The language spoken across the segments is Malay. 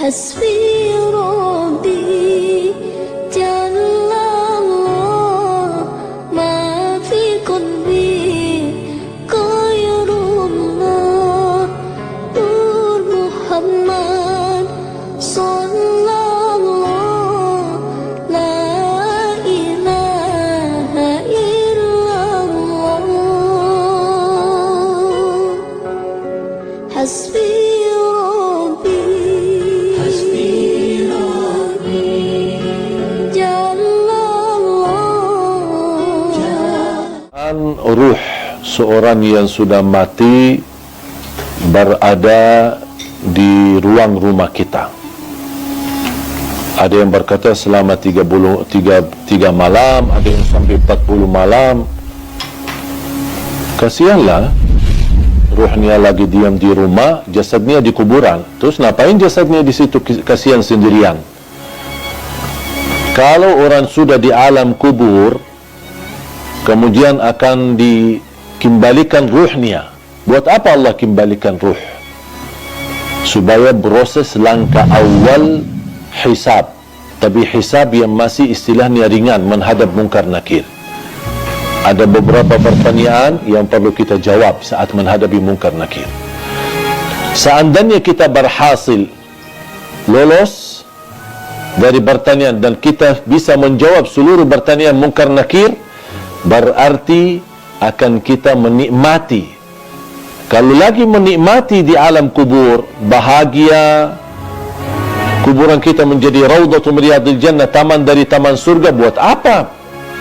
حسبي ربي جل الله ما في قلبي غير الله نور محمد صلى الله لا إله إلا الله حسبي ruh seorang yang sudah mati berada di ruang rumah kita. Ada yang berkata selama 3 malam, ada yang sampai 40 malam. Kasihanlah, ruhnya lagi diam di rumah, jasadnya di kuburan. Terus ngapain jasadnya di situ kasihan sendirian? Kalau orang sudah di alam kubur, kemudian akan dikembalikan ruhnya. Buat apa Allah kembalikan ruh? Supaya proses langkah awal hisab. Tapi hisab yang masih istilahnya ringan, menghadap mungkar nakir. Ada beberapa pertanyaan yang perlu kita jawab saat menghadapi mungkar nakir. Seandainya kita berhasil lolos dari pertanyaan dan kita bisa menjawab seluruh pertanyaan mungkar nakir, berarti akan kita menikmati. Kalau lagi menikmati di alam kubur, bahagia, kuburan kita menjadi raudhatu min riyadil jannah, taman dari taman surga. Buat apa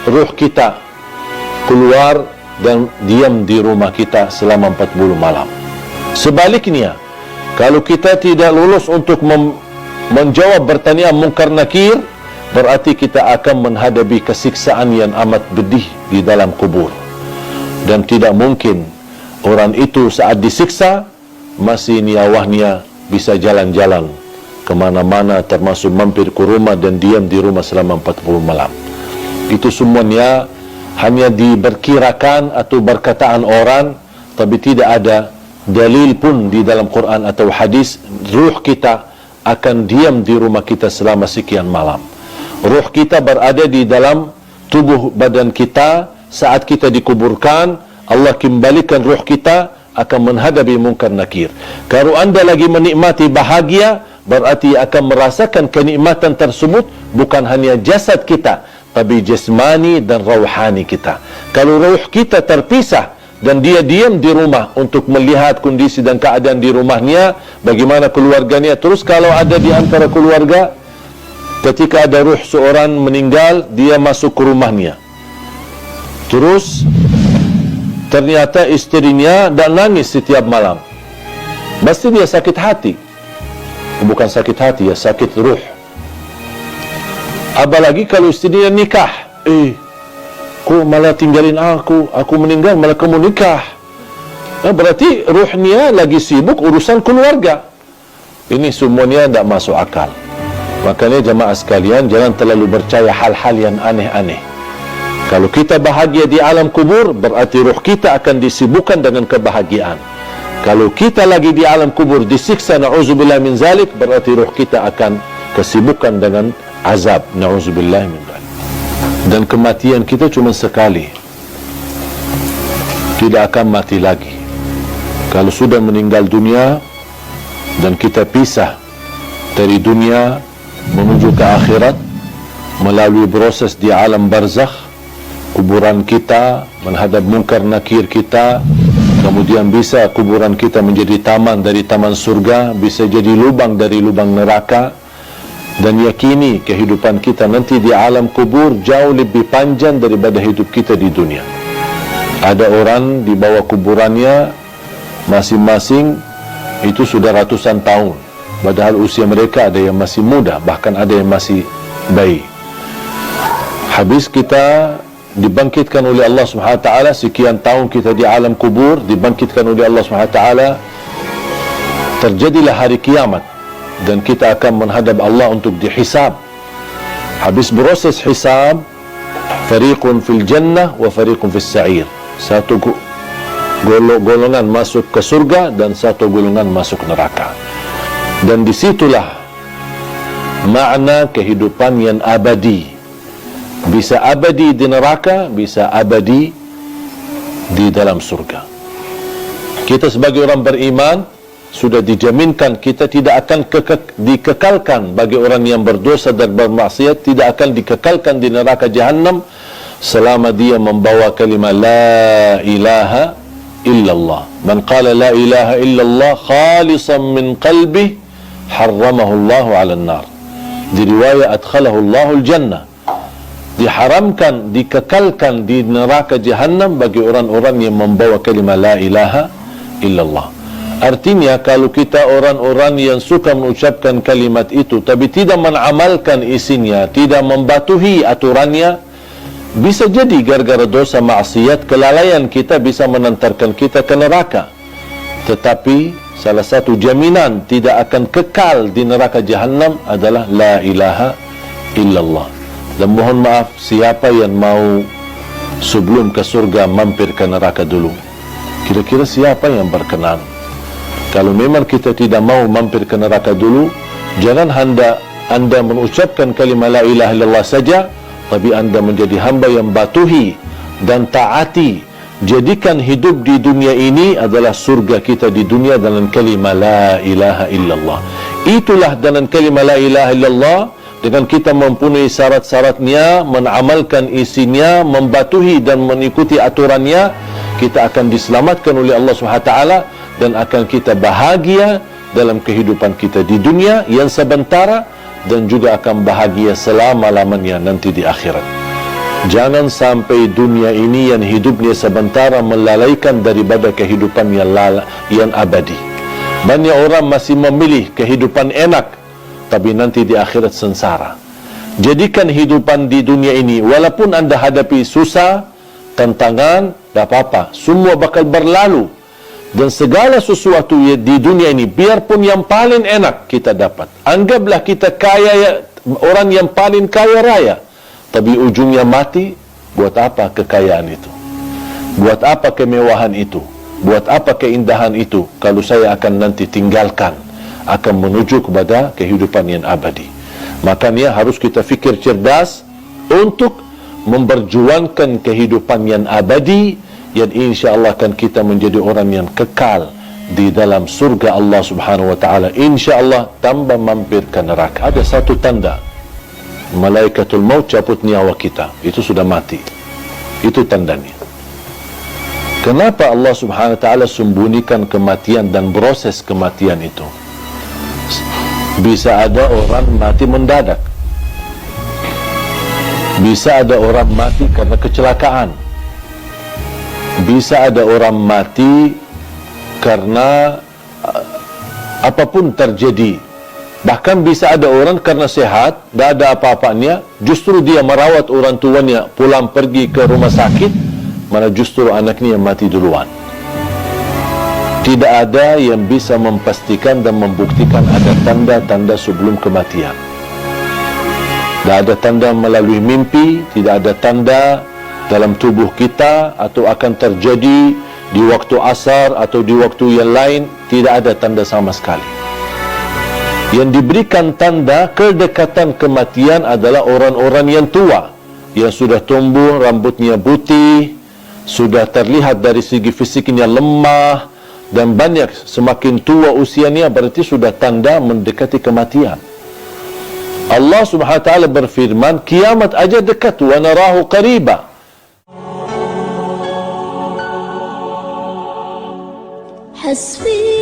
ruh kita keluar dan diam di rumah kita selama 40 malam? Sebaliknya, kalau kita tidak lulus untuk menjawab pertanyaan mungkar nakir, berarti kita akan menghadapi kesiksaan yang amat pedih di dalam kubur. Dan tidak mungkin orang itu saat disiksa masih nyawanya bisa jalan-jalan kemana-mana, termasuk mampir ke rumah dan diam di rumah selama 40 malam. Itu semuanya hanya diperkirakan atau berkataan orang, tapi tidak ada dalil pun di dalam Quran atau hadis ruh kita akan diam di rumah kita selama sekian malam. Ruh kita berada di dalam tubuh badan kita saat kita dikuburkan. Allah kembalikan ruh kita akan menghadapi mungkar nakir. Kalau anda lagi menikmati bahagia, berarti akan merasakan kenikmatan tersebut bukan hanya jasad kita, tapi jasmani dan rauhani kita. Kalau ruh kita terpisah dan dia diam di rumah untuk melihat kondisi dan keadaan di rumahnya, bagaimana keluarganya. Terus kalau ada di antara keluarga, ketika ada ruh seorang meninggal, dia masuk ke rumahnya. Terus ternyata istrinya dan nangis setiap malam. Pasti dia sakit hati. Bukan sakit hati, ya sakit ruh. Apalagi kalau istrinya nikah. Kau malah tinggalin aku meninggal malah kamu nikah. Berarti ruhnya lagi sibuk urusan keluarga. Ini semuanya tidak masuk akal. Makanya jemaah sekalian, jangan terlalu percaya hal-hal yang aneh-aneh. Kalau kita bahagia di alam kubur, berarti ruh kita akan disibukkan dengan kebahagiaan. Kalau kita lagi di alam kubur disiksa, na'udzubillah min zalik, berarti ruh kita akan kesibukan dengan azab, na'udzubillah min zalik. Dan kematian kita cuma sekali, tidak akan mati lagi. Kalau sudah meninggal dunia dan kita pisah dari dunia menuju ke akhirat melalui proses di alam barzakh, kuburan kita menghadap mungkar nakir kita, kemudian bisa kuburan kita menjadi taman dari taman surga, bisa jadi lubang dari lubang neraka. Dan yakini kehidupan kita nanti di alam kubur jauh lebih panjang daripada hidup kita di dunia. Ada orang di bawah kuburannya masing-masing itu sudah ratusan tahun, padahal usia mereka ada yang masih muda, bahkan ada yang masih bayi. Habis kita dibangkitkan oleh Allah Subhanahu wa taala, sekian tahun kita di alam kubur, dibangkitkan oleh Allah Subhanahu wa taala, terjadilah hari kiamat dan kita akan menghadap Allah untuk dihisab. Habis proses hisab, fariqun fil jannah wa fariqun fis sa'ir. Satu golongan masuk ke surga dan satu golongan masuk neraka. Dan disitulah makna kehidupan yang abadi. Bisa abadi di neraka, bisa abadi di dalam surga. Kita sebagai orang beriman sudah dijaminkan kita tidak akan dikekalkan bagi orang yang berdosa dan bermaksiat, tidak akan dikekalkan di neraka Jahannam selama dia membawa kalimah la ilaha illallah. Man qala la ilaha illallah khalisan min qalbih harramahu Allah 'ala an-nar. Di riwayat adkhalahu Allahul jannah. Diharamkan, dikekalkan di neraka Jahannam bagi orang-orang yang membawa kalimah la ilaha illallah. Artinya kalau kita orang-orang yang suka mengucapkan kalimat itu tapi tidak mengamalkan isinya, tidak membatuhi aturannya, bisa jadi gara-gara dosa maksiat, kelalaian kita bisa menantarkan kita ke neraka. Tetapi salah satu jaminan tidak akan kekal di neraka Jahannam adalah la ilaha illallah. Dan mohon maaf, siapa yang mau sebelum ke surga mampir ke neraka dulu? Kira-kira siapa yang berkenan? Kalau memang kita tidak mau mampir ke neraka dulu, jangan anda mengucapkan kalimah la ilaha illallah saja, tapi anda menjadi hamba yang batuhi dan taati. Jadikan hidup di dunia ini adalah surga kita di dunia dengan kalimah la ilaha illallah. Itulah dengan kalimah la ilaha illallah, dengan kita mempunyai syarat-syaratnya, mengamalkan isinya, membatuhi dan mengikuti aturannya, kita akan diselamatkan oleh Allah SWT dan akan kita bahagia dalam kehidupan kita di dunia yang sementara dan juga akan bahagia selama-lamanya nanti di akhirat. Jangan sampai dunia ini yang hidupnya sementara melalaikan daripada kehidupan yang abadi. Banyak orang masih memilih kehidupan enak tapi nanti di akhirat sengsara. Jadikan hidupan di dunia ini, walaupun anda hadapi susah, tantangan, tak apa-apa, semua bakal berlalu. Dan segala sesuatu di dunia ini, biarpun yang paling enak kita dapat, anggaplah kita kaya, orang yang paling kaya raya, tapi ujungnya mati, buat apa kekayaan itu? Buat apa kemewahan itu? Buat apa keindahan itu kalau saya akan nanti tinggalkan, akan menuju kepada kehidupan yang abadi? Makanya harus kita fikir cerdas untuk memperjuangkan kehidupan yang abadi, yang insya-Allah akan kita menjadi orang yang kekal di dalam surga Allah Subhanahu wa taala, insya-Allah tanpa mampir ke neraka. Ada satu tanda malaikatul maut cabut nyawa kita, itu sudah mati. Itu tandanya. Kenapa Allah Subhanahu wa taala sembunyikan kematian dan proses kematian itu? Bisa ada orang mati mendadak, bisa ada orang mati karena kecelakaan, bisa ada orang mati karena apapun terjadi. Bahkan bisa ada orang karena sehat, tidak ada apa-apanya, justru dia merawat orang tuanya, pulang pergi ke rumah sakit, malah justru anaknya yang mati duluan. Tidak ada yang bisa memastikan dan membuktikan ada tanda-tanda sebelum kematian. Tidak ada tanda melalui mimpi, tidak ada tanda dalam tubuh kita atau akan terjadi di waktu asar atau di waktu yang lain, tidak ada tanda sama sekali. Yang diberikan tanda kedekatan kematian adalah orang-orang yang tua, yang sudah tumbuh, rambutnya putih, sudah terlihat dari segi fisiknya lemah, dan banyak semakin tua usianya berarti sudah tanda mendekati kematian. Allah Subhanahu wa taala berfirman, kiamat aja dekat, wa narahu qariba. Hasbi